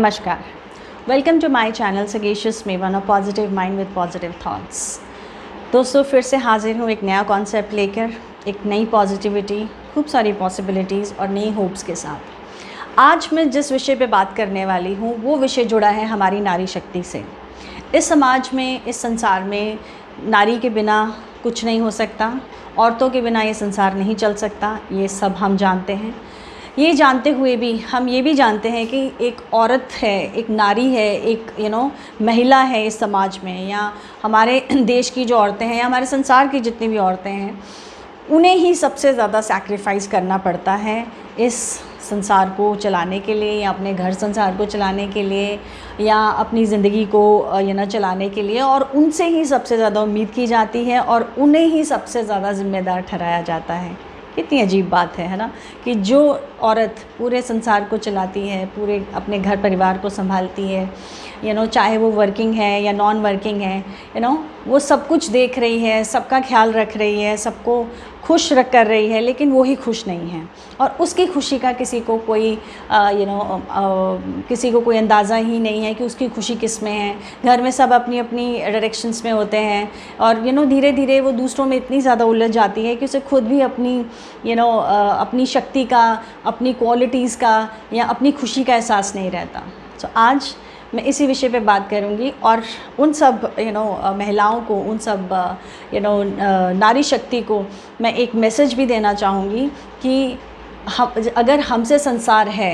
नमस्कार, welcome to my channel Sagacious Maven, a positive mind with positive thoughts. दोस्तों, फिर से हाजिर हूँ एक नया कॉन्सेप्ट लेकर, एक नई पॉजिटिविटी, खूब सारी पॉसिबिलिटीज़ और नई होप्स के साथ। आज मैं जिस विषय पे बात करने वाली हूँ वो विषय जुड़ा है हमारी नारी शक्ति से। इस समाज में, इस संसार में नारी के बिना कुछ नहीं हो सकता, औरतों के बिना ये संसार नहीं चल सकता, ये सब हम जानते हैं। ये जानते हुए भी हम ये भी जानते हैं कि एक औरत है, एक नारी है, एक महिला है इस समाज में, या हमारे देश की जो औरतें हैं या हमारे संसार की जितनी भी औरतें हैं, उन्हें ही सबसे ज़्यादा सैक्रिफाइस करना पड़ता है इस संसार को चलाने के लिए, या अपने घर संसार को चलाने के लिए, या अपनी ज़िंदगी को चलाने के लिए। और उनसे ही सबसे ज़्यादा उम्मीद की जाती है और उन्हें ही सबसे ज़्यादा ज़िम्मेदार ठहराया जाता है। कितनी अजीब बात है ना, कि जो औरत पूरे संसार को चलाती है, पूरे अपने घर परिवार को संभालती है, चाहे वो वर्किंग है या नॉन वर्किंग है, वो सब कुछ देख रही है, सबका ख्याल रख रही है, सबको खुश रख कर रही है, लेकिन वो ही खुश नहीं है। और उसकी खुशी का किसी को कोई किसी को कोई अंदाज़ा ही नहीं है कि उसकी खुशी किस में है। घर में सब अपनी अपनी डायरेक्शंस में होते हैं और धीरे धीरे वो दूसरों में इतनी ज़्यादा उलझ जाती है कि उसे खुद भी अपनी अपनी शक्ति का, अपनी क्वालिटीज़ का या अपनी खुशी का एहसास नहीं रहता। तो आज मैं इसी विषय पे बात करूँगी और उन सब महिलाओं को, उन सब नारी शक्ति को मैं एक मैसेज भी देना चाहूँगी कि अगर हमसे संसार है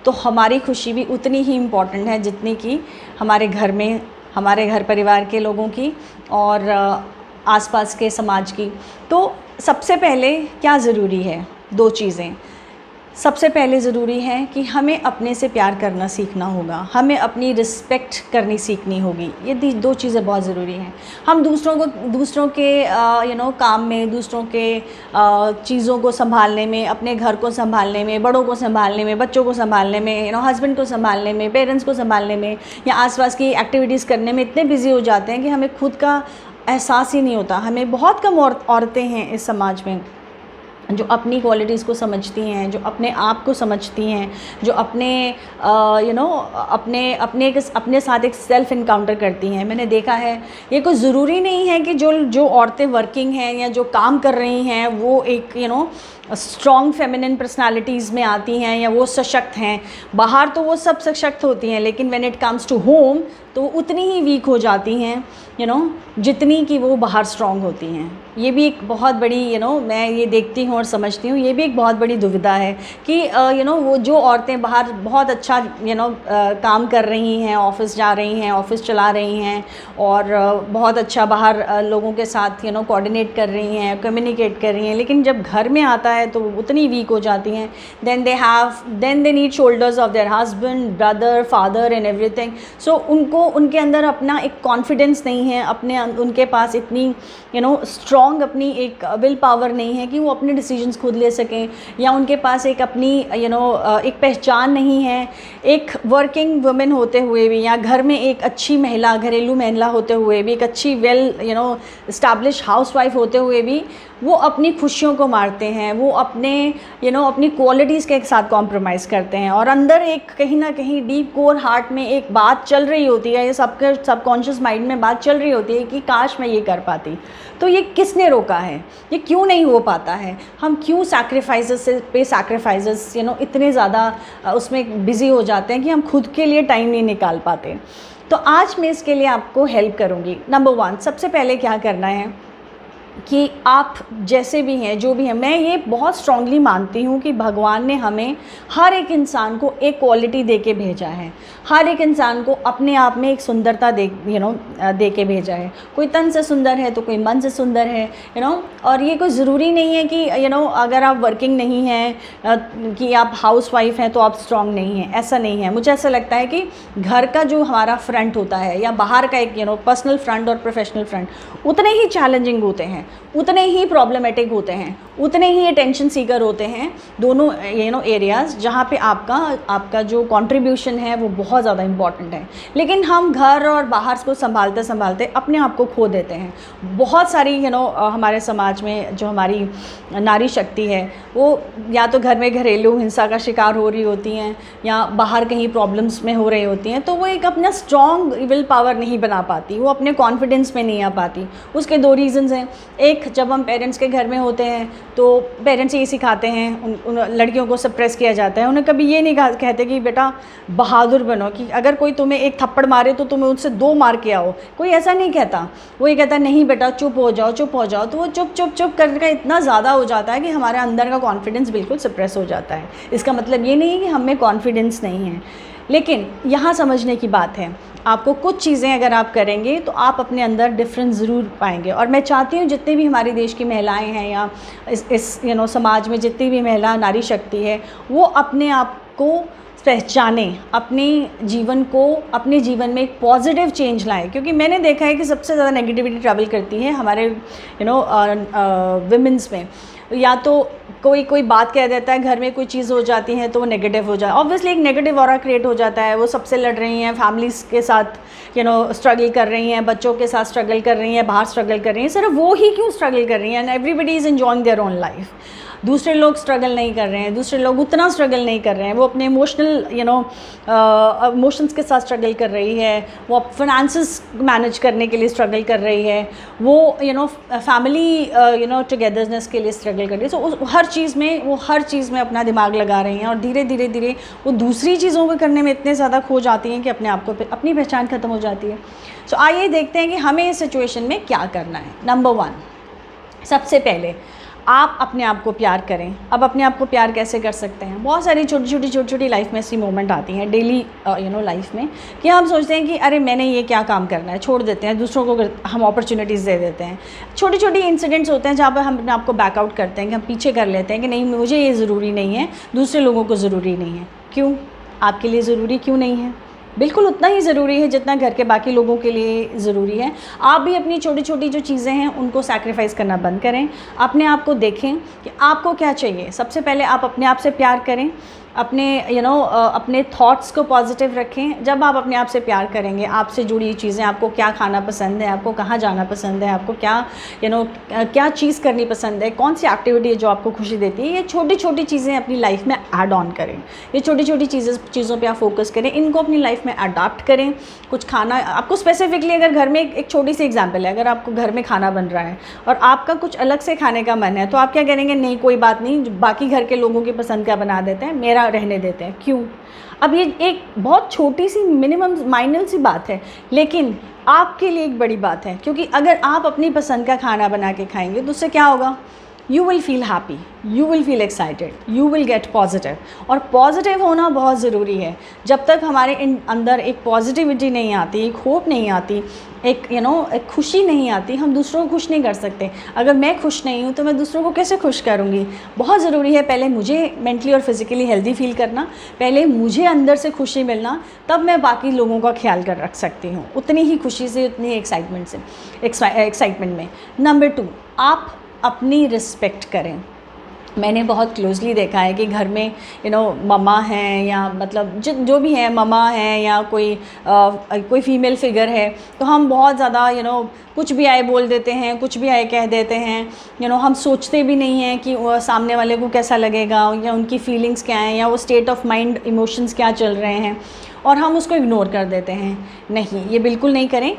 तो हमारी खुशी भी उतनी ही इम्पॉर्टेंट है जितनी कि हमारे घर में, हमारे घर परिवार के लोगों की और आसपास के समाज की। तो सबसे पहले क्या ज़रूरी है? दो चीज़ें। सबसे पहले ज़रूरी है कि हमें अपने से प्यार करना सीखना होगा, हमें अपनी रिस्पेक्ट करनी सीखनी होगी। ये दो चीज़ें बहुत ज़रूरी हैं। हम दूसरों के काम में, दूसरों के चीज़ों को संभालने में, अपने घर को संभालने में, बड़ों को संभालने में, बच्चों को संभालने में, हस्बैंड को संभालने में, पेरेंट्स को संभालने में या आसपास की एक्टिविटीज़ करने में इतने बिज़ी हो जाते हैं कि हमें खुद का एहसास ही नहीं होता। हमें बहुत कम औरतें हैं इस समाज में जो अपनी क्वालिटीज़ को समझती हैं, जो अपने आप को समझती हैं, जो अपने साथ एक सेल्फ़ इनकाउंटर करती हैं। मैंने देखा है, ये कोई ज़रूरी नहीं है कि जो औरतें वर्किंग हैं या जो काम कर रही हैं वो एक स्ट्रॉन्ग फेमिनिन पर्सनालिटीज़ में आती हैं या वो सशक्त हैं। बाहर तो वो सब सशक्त होती हैं, लेकिन when it comes to home तो उतनी ही वीक हो जाती हैं जितनी कि वो बाहर स्ट्रॉन्ग होती हैं। ये भी एक बहुत बड़ी मैं ये देखती हूँ और समझती हूँ, ये भी एक बहुत बड़ी दुविधा है कि वो जो औरतें बाहर बहुत अच्छा काम कर रही हैं, ऑफ़िस जा रही हैं, ऑफ़िस चला रही हैं और बहुत अच्छा बाहर लोगों के साथ कोऑर्डिनेट कर रही हैं, कम्युनिकेट कर रही हैं, लेकिन जब घर में आता है तो उतनी वीक हो जाती हैं। Then they need shoulders of their husband, brother, father and everything. So उनके अंदर अपना एक कॉन्फिडेंस नहीं है, उनके पास इतनी स्ट्रॉन्ग अपनी एक विल पावर नहीं है कि वो अपने डिसीजंस खुद ले सकें, या उनके पास एक अपनी एक पहचान नहीं है। एक वर्किंग वुमेन होते हुए भी, या घर में एक अच्छी महिला, घरेलू महिला होते हुए भी, एक अच्छी वेल इस्टेब्लिश हाउसवाइफ होते हुए भी वो अपनी खुशियों को मारते हैं, वो अपनी क्वालिटीज़ के साथ कॉम्प्रोमाइज़ करते हैं और अंदर एक कहीं ना कहीं डीप कोर हार्ट में एक बात चल रही होती है, ये सबके सबकॉन्शियस माइंड में बात चल रही होती है कि काश मैं ये कर पाती। तो ये किसने रोका है? ये क्यों नहीं हो पाता है? हम क्यों सैक्रिफाइसेस इतने ज़्यादा उसमें बिज़ी हो जाते हैं कि हम खुद के लिए टाइम नहीं निकाल पाते? तो आज मैं इसके लिए आपको हेल्प करूँगी। नंबर 1, सबसे पहले क्या करना है कि आप जैसे भी हैं, जो भी हैं, मैं ये बहुत स्ट्रांगली मानती हूँ कि भगवान ने हमें हर एक इंसान को एक क्वालिटी दे के भेजा है। हर एक इंसान को अपने आप में एक सुंदरता दे के भेजा है। कोई तन से सुंदर है तो कोई मन से सुंदर है, और ये कोई ज़रूरी नहीं है कि अगर आप वर्किंग नहीं हैं, कि आप हाउसवाइफ हैं तो आप स्ट्रांग नहीं हैं। ऐसा नहीं है। मुझे ऐसा लगता है कि घर का जो हमारा फ्रंट होता है या बाहर का एक पर्सनल फ्रंट और प्रोफेशनल फ्रंट उतने ही चैलेंजिंग होते हैं। हैं उतने ही प्रॉब्लमेटिक होते हैं, उतने ही अटेंशन सीकर होते हैं दोनों एरियाज़ जहाँ पे आपका जो कंट्रीब्यूशन है वो बहुत ज़्यादा इम्पॉर्टेंट है। लेकिन हम घर और बाहर को संभालते संभालते अपने आप को खो देते हैं। बहुत सारी हमारे समाज में जो हमारी नारी शक्ति है वो या तो घर में घरेलू हिंसा का शिकार हो रही होती हैं या बाहर कहीं प्रॉब्लम्स में हो रही होती हैं, तो वो एक अपना स्ट्रॉन्ग विल पावर नहीं बना पाती, वो अपने कॉन्फिडेंस में नहीं आ पाती। उसके दो रीज़न्स हैं। एक, जब हम पेरेंट्स के घर में होते हैं तो पेरेंट्स ये सिखाते हैं, उन लड़कियों को सप्रेस किया जाता है। उन्हें कभी ये नहीं कहते कि बेटा बहादुर बनो, कि अगर कोई तुम्हें एक थप्पड़ मारे तो तुम्हें उससे 2 मार के आओ, कोई ऐसा नहीं कहता। वो ये कहता नहीं बेटा चुप हो जाओ, चुप हो जाओ। तो वो चुप चुप चुप करके इतना ज़्यादा हो जाता है कि हमारे अंदर का कॉन्फिडेंस बिल्कुल सप्रेस हो जाता है। इसका मतलब ये नहीं है कि हम में कॉन्फिडेंस नहीं है, लेकिन यहाँ समझने की बात है, आपको कुछ चीज़ें अगर आप करेंगे तो आप अपने अंदर डिफरेंस ज़रूर पाएंगे। और मैं चाहती हूँ जितने भी हमारे देश की महिलाएं हैं या इस समाज में जितनी भी महिला नारी शक्ति है वो अपने आप को पहचाने, अपने जीवन में एक पॉजिटिव चेंज लाएं। क्योंकि मैंने देखा है कि सबसे ज़्यादा नेगेटिविटी ट्रैवल करती है हमारे विमेंस में। या तो कोई बात कह देता है, घर में कोई चीज़ हो जाती है तो वो नेगेटिव हो जाए, ऑब्वियसली एक नेगेटिव ऑरा क्रिएट हो जाता है। वो सबसे लड़ रही हैं, फैमिलीज़ के साथ स्ट्रगल कर रही हैं, बच्चों के साथ स्ट्रगल कर रही हैं, बाहर स्ट्रगल कर रही हैं। सिर्फ वो ही क्यों स्ट्रगल कर रही हैं? And everybody is enjoying their own life. दूसरे लोग स्ट्रगल नहीं कर रहे हैं, दूसरे लोग उतना स्ट्रगल नहीं कर रहे हैं। वो अपने इमोशंस के साथ स्ट्रगल कर रही है, वो फाइनेंसेस मैनेज करने के लिए स्ट्रगल कर रही है, वो फैमिली टुगेदरनेस के लिए स्ट्रगल कर रही है। सो हर चीज़ में अपना दिमाग लगा रही हैं और धीरे धीरे वो दूसरी चीज़ों को करने में इतने ज़्यादा खो जाती हैं कि अपने आप को अपनी पहचान ख़त्म हो जाती है। सो आइए देखते हैं कि हमें इस सिचुएशन में क्या करना है। नंबर 1, सबसे पहले आप अपने आप को प्यार करें। अब अपने आप को प्यार कैसे कर सकते हैं? बहुत सारी छोटी छोटी लाइफ में ऐसी मोमेंट आती हैं डेली लाइफ में कि हम सोचते हैं कि अरे मैंने ये क्या काम करना है, छोड़ देते हैं, दूसरों को हम अपॉर्चुनिटीज़ दे देते हैं। छोटी छोटी इंसिडेंट्स होते हैं जहाँ पर हम अपने आप को बैकआउट करते हैं, कि हम पीछे कर लेते हैं कि नहीं मुझे ये ज़रूरी नहीं है, दूसरे लोगों को ज़रूरी नहीं है। क्यों? आपके लिए ज़रूरी क्यों नहीं है? बिल्कुल उतना ही ज़रूरी है जितना घर के बाकी लोगों के लिए ज़रूरी है। आप भी अपनी छोटी छोटी जो चीज़ें हैं उनको सैक्रिफाइस करना बंद करें। अपने आप को देखें कि आपको क्या चाहिए। सबसे पहले आप अपने आप से प्यार करें, अपने अपने थॉट्स को पॉजिटिव रखें। जब आप अपने आप से प्यार करेंगे, आपसे जुड़ी चीज़ें, आपको क्या खाना पसंद है, आपको कहाँ जाना पसंद है, आपको क्या चीज़ करनी पसंद है, कौन सी एक्टिविटी है जो आपको खुशी देती है, ये छोटी छोटी चीज़ें अपनी लाइफ में ऐड ऑन करें। ये छोटी छोटी चीज़ों पे आप फोकस करें, इनको अपनी लाइफ में अडॉप्ट करें। कुछ खाना आपको स्पेसिफिकली, अगर घर में एक छोटी सी एग्जाम्पल है, अगर आपको घर में खाना बन रहा है और आपका कुछ अलग से खाने का मन है, तो आप क्या करेंगे? नहीं कोई बात नहीं, बाकी घर के लोगों की पसंद का बना देते हैं, मेरा रहने देते हैं। क्यों? अब ये एक बहुत छोटी सी माइनर सी बात है, लेकिन आपके लिए एक बड़ी बात है। क्योंकि अगर आप अपनी पसंद का खाना बना के खाएंगे तो उससे क्या होगा? You will feel happy, you will feel excited, you will get positive. और पॉजिटिव होना बहुत ज़रूरी है। जब तक हमारे अंदर एक पॉजिटिविटी नहीं आती, एक होप नहीं आती, एक एक खुशी नहीं आती, हम दूसरों को खुश नहीं कर सकते। अगर मैं खुश नहीं हूँ तो मैं दूसरों को कैसे खुश करूँगी? बहुत ज़रूरी है पहले मुझे मेंटली और फिज़िकली हेल्दी फील करना, पहले मुझे अंदर से खुशी मिलना, तब मैं बाकी लोगों का ख्याल कर रख सकती हूँ, उतनी ही खुशी से, उतनी एक्साइटमेंट में। नंबर 2, आप अपनी रिस्पेक्ट करें। मैंने बहुत क्लोजली देखा है कि घर में मम्मा हैं या मतलब जो भी हैं, मम्मा हैं या कोई फीमेल फिगर है, तो हम बहुत ज़्यादा कुछ भी आए बोल देते हैं, कुछ भी आए कह देते हैं। हम सोचते भी नहीं हैं कि सामने वाले को कैसा लगेगा या उनकी फीलिंग्स क्या हैं या वो स्टेट ऑफ माइंड, इमोशंस क्या चल रहे हैं, और हम उसको इग्नोर कर देते हैं। नहीं, ये बिल्कुल नहीं करें।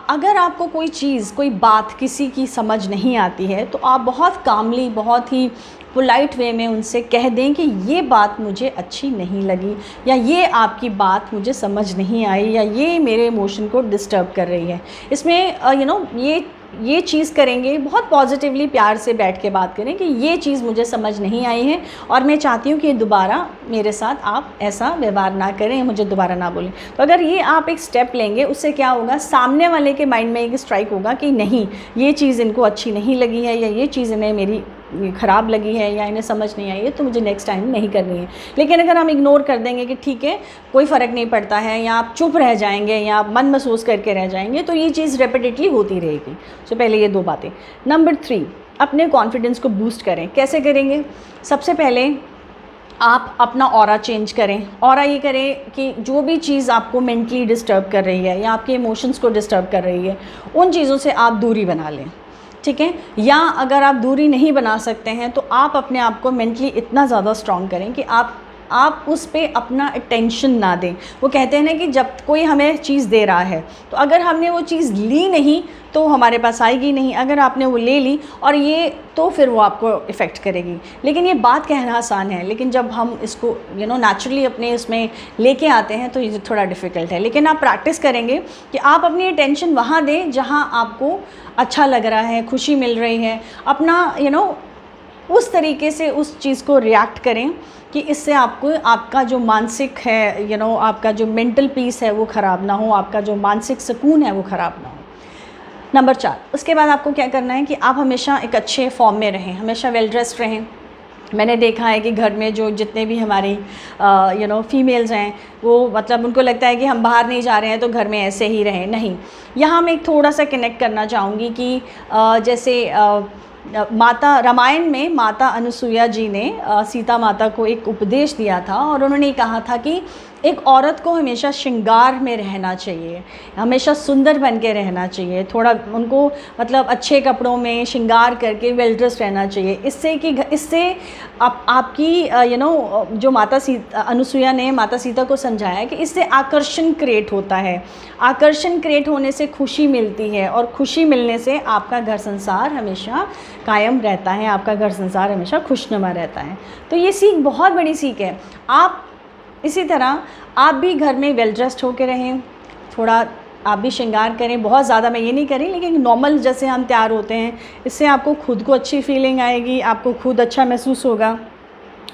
अगर आपको कोई चीज़, कोई बात किसी की समझ नहीं आती है तो आप बहुत कामली, बहुत ही पोलाइट वे में उनसे कह दें कि ये बात मुझे अच्छी नहीं लगी, या ये आपकी बात मुझे समझ नहीं आई, या ये मेरे इमोशन को डिस्टर्ब कर रही है। इसमें ये चीज़ करेंगे, बहुत पॉजिटिवली प्यार से बैठ के बात करें कि ये चीज़ मुझे समझ नहीं आई है और मैं चाहती हूँ कि दोबारा मेरे साथ आप ऐसा व्यवहार ना करें, मुझे दोबारा ना बोलें। तो अगर ये आप एक स्टेप लेंगे, उससे क्या होगा? सामने वाले के माइंड में एक स्ट्राइक होगा कि नहीं, ये चीज़ इनको अच्छी नहीं लगी है, या ये चीज़ इन्हें मेरी ख़राब लगी है या इन्हें समझ नहीं आई है तो मुझे नेक्स्ट टाइम नहीं करनी है। लेकिन अगर हम इग्नोर कर देंगे कि ठीक है कोई फ़र्क नहीं पड़ता है, या आप चुप रह जाएंगे या आप मन महसूस करके रह जाएंगे, तो ये चीज़ रेपिटेडली होती रहेगी। तो पहले ये 2 बातें। नंबर 3, अपने कॉन्फिडेंस को बूस्ट करें। कैसे करेंगे? सबसे पहले आप अपना ऑरा चेंज करें। ऑरा ये करें कि जो भी चीज़ आपको मेंटली डिस्टर्ब कर रही है या आपके इमोशंस को डिस्टर्ब कर रही है, उन चीज़ों से आप दूरी बना लें, ठीक है। या अगर आप दूरी नहीं बना सकते हैं तो आप अपने आप को मेंटली इतना ज़्यादा स्ट्रॉन्ग करें कि आप उस पे अपना अटेंशन ना दें। वो कहते हैं ना कि जब कोई हमें चीज़ दे रहा है तो अगर हमने वो चीज़ ली नहीं तो हमारे पास आएगी नहीं, अगर आपने वो ले ली और ये तो फिर वो आपको इफ़ेक्ट करेगी। लेकिन ये बात कहना आसान है, लेकिन जब हम इसको नेचुरली अपने इसमें लेके आते हैं तो ये थोड़ा डिफ़िकल्ट है। लेकिन आप प्रैक्टिस करेंगे कि आप अपनी अटेंशन वहाँ दें जहाँ आपको अच्छा लग रहा है, खुशी मिल रही है। अपना उस तरीके से उस चीज़ को रिएक्ट करें कि इससे आपका जो मानसिक है आपका जो मेंटल पीस है वो ख़राब ना हो, आपका जो मानसिक सुकून है वो ख़राब ना हो। नंबर 4, उसके बाद आपको क्या करना है कि आप हमेशा एक अच्छे फॉर्म में रहें, हमेशा वेल ड्रेस्ड रहें। मैंने देखा है कि घर में जो जितने भी हमारी फीमेल्स हैं वो मतलब उनको लगता है कि हम बाहर नहीं जा रहे हैं तो घर में ऐसे ही रहें। नहीं, यहाँ मैं एक थोड़ा सा कनेक्ट करना चाहूँगी कि जैसे माता रामायण में माता अनुसुईया जी ने सीता माता को एक उपदेश दिया था और उन्होंने कहा था कि एक औरत को हमेशा श्रृंगार में रहना चाहिए, हमेशा सुंदर बन के रहना चाहिए, थोड़ा उनको मतलब अच्छे कपड़ों में श्रृंगार करके वेल ड्रेस्ड रहना चाहिए। इससे आपकी जो माता अनुसुईया ने माता सीता को समझाया कि इससे आकर्षण क्रिएट होता है, आकर्षण क्रिएट होने से खुशी मिलती है और खुशी मिलने से आपका घर संसार हमेशा कायम रहता है, आपका घर संसार हमेशा खुशनुमा रहता है। तो ये सीख बहुत बड़ी सीख है। आप इसी तरह आप भी घर में वेल ड्रेस्ड होकर रहें, थोड़ा आप भी श्रृंगार करें, बहुत ज़्यादा मैं ये नहीं करी, लेकिन नॉर्मल जैसे हम तैयार होते हैं इससे आपको खुद को अच्छी फीलिंग आएगी, आपको खुद अच्छा महसूस होगा।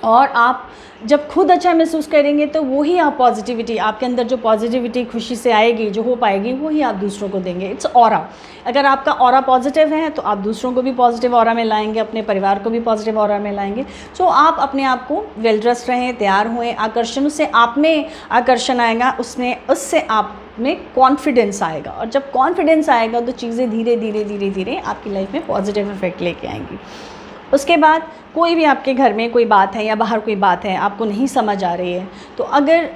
और आप जब खुद अच्छा महसूस करेंगे तो वही आप पॉजिटिविटी, आपके अंदर जो पॉजिटिविटी खुशी से आएगी, जो हो पाएगी, वही आप दूसरों को देंगे। It's aura. अगर आपका ऑरा पॉजिटिव है तो आप दूसरों को भी पॉजिटिव ऑरा में लाएंगे, अपने परिवार को भी पॉजिटिव ऑरा में लाएंगे। सो आप अपने आप को वेल ड्रेस्ड रहें, तैयार हुए, आकर्षण उससे आप में आकर्षण आएगा, उससे आप में कॉन्फिडेंस आएगा, और जब कॉन्फिडेंस आएगा तो चीज़ें धीरे धीरे धीरे धीरे आपकी लाइफ में पॉजिटिव इफेक्ट लेके आएंगी। उसके बाद कोई भी आपके घर में कोई बात है या बाहर कोई बात है आपको नहीं समझ आ रही है, तो अगर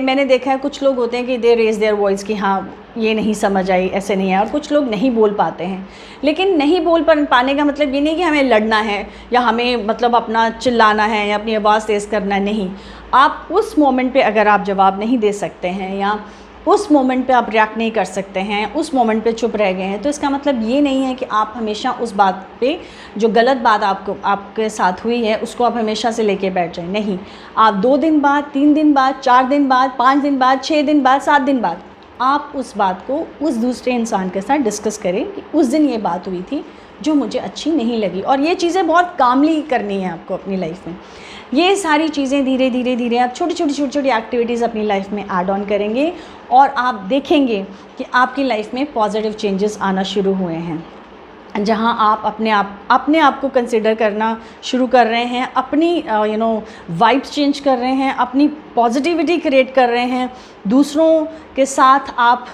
मैंने देखा है कुछ लोग होते हैं कि दे रेज देयर वॉइस कि हाँ ये नहीं समझ आई, ऐसे नहीं है, और कुछ लोग नहीं बोल पाते हैं। लेकिन नहीं बोल पाने का मतलब ये नहीं कि हमें लड़ना है या हमें मतलब अपना चिल्लाना है या अपनी आवाज़ तेज़ करना है। नहीं, आप उस मोमेंट पे अगर आप जवाब नहीं दे सकते हैं या उस मोमेंट पे आप रिएक्ट नहीं कर सकते हैं, उस मोमेंट पे चुप रह गए हैं, तो इसका मतलब ये नहीं है कि आप हमेशा उस बात पे जो गलत बात आपके साथ हुई है उसको आप हमेशा से लेके बैठ जाएं। नहीं, आप 2 दिन बाद, 3 दिन बाद, 4 दिन बाद, 5 दिन बाद, 6 दिन बाद, 7 दिन बाद आप उस बात को उस दूसरे इंसान के साथ डिस्कस करें कि उस दिन ये बात हुई थी जो मुझे अच्छी नहीं लगी। और ये चीज़ें बहुत कामली करनी है आपको अपनी लाइफ में। ये सारी चीज़ें धीरे धीरे धीरे आप छोटी छोटी एक्टिविटीज़ अपनी लाइफ में ऐड ऑन करेंगे और आप देखेंगे कि आपकी लाइफ में पॉजिटिव चेंजेस आना शुरू हुए हैं। जहाँ आप अपने आप को कंसिडर करना शुरू कर रहे हैं, अपनी वाइब्स चेंज कर रहे हैं, अपनी पॉजिटिविटी क्रिएट कर रहे हैं, दूसरों के साथ आप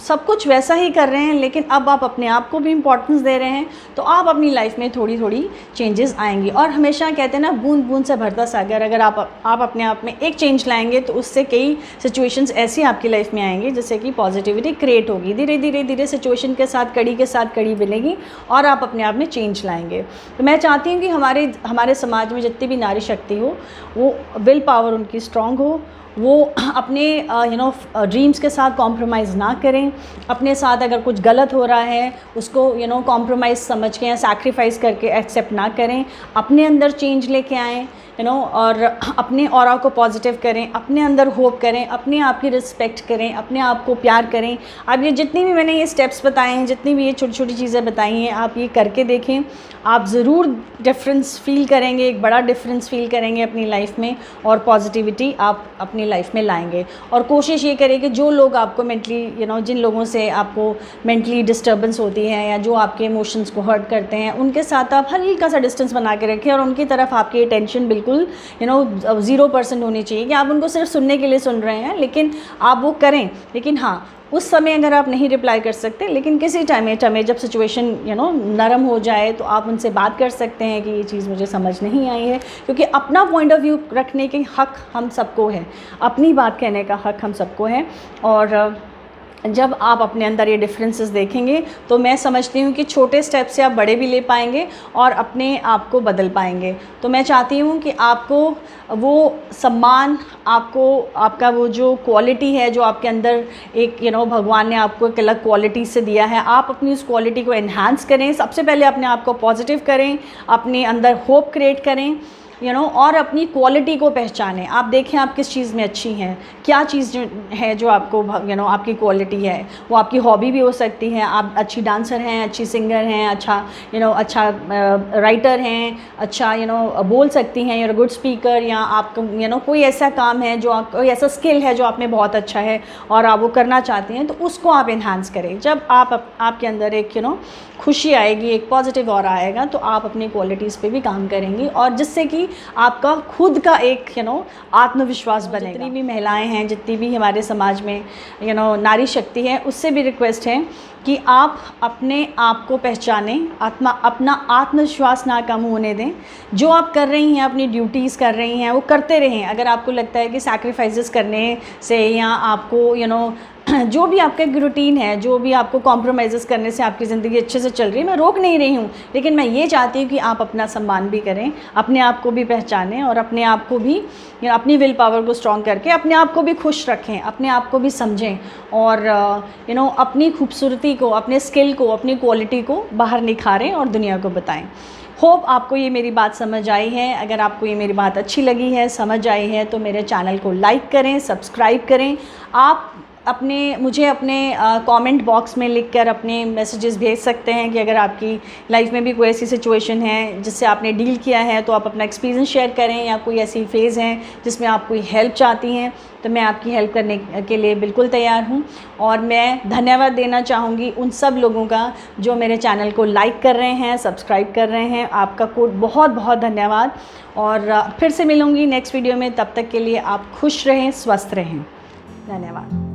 सब कुछ वैसा ही कर रहे हैं, लेकिन अब आप अपने आप को भी इम्पोर्टेंस दे रहे हैं, तो आप अपनी लाइफ में थोड़ी थोड़ी चेंजेस आएंगी। और हमेशा कहते हैं ना, बूंद बूंद से भरता सागर। अगर आप अपने आप में एक चेंज लाएंगे तो उससे कई सिचुएशंस ऐसी आपकी लाइफ में आएंगी जिससे कि पॉजिटिविटी क्रिएट होगी। धीरे धीरे धीरे सिचुएशन के साथ कड़ी मिलेगी और आप अपने आप में चेंज लाएंगे। तो मैं चाहती हूँ कि हमारे समाज में जितनी भी नारी शक्ति हो, वो विल पावर उनकी स्ट्रॉन्ग हो, वो अपने ड्रीम्स के साथ कॉम्प्रोमाइज़ ना करें। अपने साथ अगर कुछ गलत हो रहा है उसको कॉम्प्रोमाइज़ समझ के या सैक्रिफाइस करके एक्सेप्ट ना करें, अपने अंदर चेंज लेके आएँ। और अपने ऑरा को पॉजिटिव करें, अपने अंदर होप करें, अपने आप की रिस्पेक्ट करें, अपने आप को प्यार करें। अब ये जितनी भी मैंने ये स्टेप्स बताए हैं, जितनी भी ये छोटी छोटी चीज़ें बताई हैं, आप ये करके देखें, आप ज़रूर डिफरेंस फ़ील करेंगे, एक बड़ा डिफरेंस फ़ील करेंगे अपनी लाइफ में, और पॉजिटिविटी आप अपनी लाइफ में लाएंगे। और कोशिश ये करें कि जो लोग आपको मेंटली जिन लोगों से आपको मेंटली डिस्टर्बेंस होती है या जो आपके इमोशंस को हर्ट करते हैं, उनके साथ आप हल्का सा डिस्टेंस बना के रखें, और उनकी तरफ आपकी अटेंशन बिल्कुल 0% होनी चाहिए कि आप उनको सिर्फ सुनने के लिए सुन रहे हैं, लेकिन आप वो करें। लेकिन हाँ, उस समय अगर आप नहीं रिप्लाई कर सकते, लेकिन किसी टाइम जब सिचुएशन नरम हो जाए, तो आप उनसे बात कर सकते हैं कि ये चीज़ मुझे समझ नहीं आई है, क्योंकि अपना पॉइंट ऑफ व्यू रखने के हक़ हम सबको है, अपनी बात कहने का हक़ हम सबको है। और जब आप अपने अंदर ये डिफरेंसेस देखेंगे, तो मैं समझती हूँ कि छोटे स्टेप से आप बड़े भी ले पाएंगे और अपने आप को बदल पाएंगे। तो मैं चाहती हूँ कि आपको वो सम्मान, आपका वो जो क्वालिटी है, जो आपके अंदर एक भगवान ने आपको एक अलग क्वालिटी से दिया है, आप अपनी उस क्वालिटी को एनहांस करें। सबसे पहले अपने आप को पॉजिटिव करें, अपने अंदर होप क्रिएट करें, और अपनी क्वालिटी को पहचानें। आप देखें आप किस चीज़ में अच्छी हैं, क्या चीज़ जो है जो आपको आपकी क्वालिटी है। वो आपकी हॉबी भी हो सकती है, आप अच्छी डांसर हैं, अच्छी सिंगर हैं, अच्छा राइटर हैं, अच्छा बोल सकती हैं, यूर गुड स्पीकर, या आपको कोई ऐसा काम है जो कोई ऐसा स्किल है जो आप में बहुत अच्छा है और आप वो करना चाहते हैं, तो उसको आप इन्हांस करें। जब आपके अंदर एक खुशी आएगी, एक पॉजिटिव ऑरा आएगा, तो आप अपनी क्वालिटीज़ पे भी काम करेंगी, और जिससे कि आपका खुद का एक आत्मविश्वास बनेगा। जितनी भी महिलाएं हैं, जितनी भी हमारे समाज में नारी शक्ति है, उससे भी रिक्वेस्ट है कि आप अपने आप को पहचानें, अपना आत्मविश्वास ना कम होने दें। जो आप कर रही हैं, अपनी ड्यूटीज़ कर रही हैं, वो करते रहें। अगर आपको लगता है कि सैक्रिफाइसेस करने से, या आपको जो भी आपका एक रूटीन है, जो भी आपको कॉम्प्रोमाइज़ करने से आपकी ज़िंदगी अच्छे से चल रही है, मैं रोक नहीं रही हूँ, लेकिन मैं ये चाहती हूँ कि आप अपना सम्मान भी करें, अपने आप को भी पहचानें, और अपने आप को भी अपनी विल पावर को स्ट्रॉन्ग करके अपने आप को भी खुश रखें, अपने आप को भी समझें, और अपनी खूबसूरती को, अपने स्किल को, अपनी क्वालिटी को बाहर निखारें और दुनिया को बताएं। होप आपको ये मेरी बात समझ आई है। अगर आपको ये मेरी बात अच्छी लगी है, समझ आई है, तो मेरे चैनल को लाइक करें, सब्सक्राइब करें। आप मुझे अपने कमेंट बॉक्स में लिखकर अपने मैसेजेस भेज सकते हैं कि अगर आपकी लाइफ में भी कोई ऐसी सिचुएशन है जिससे आपने डील किया है, तो आप अपना एक्सपीरियंस शेयर करें, या कोई ऐसी फेज़ है जिसमें आप कोई हेल्प चाहती हैं, तो मैं आपकी हेल्प करने के लिए बिल्कुल तैयार हूँ। और मैं धन्यवाद देना चाहूँगी उन सब लोगों का जो मेरे चैनल को लाइक कर रहे हैं, सब्सक्राइब कर रहे हैं। आपका बहुत बहुत धन्यवाद, और फिर से मिलूँगी नेक्स्ट वीडियो में। तब तक के लिए आप खुश रहें, स्वस्थ रहें। धन्यवाद।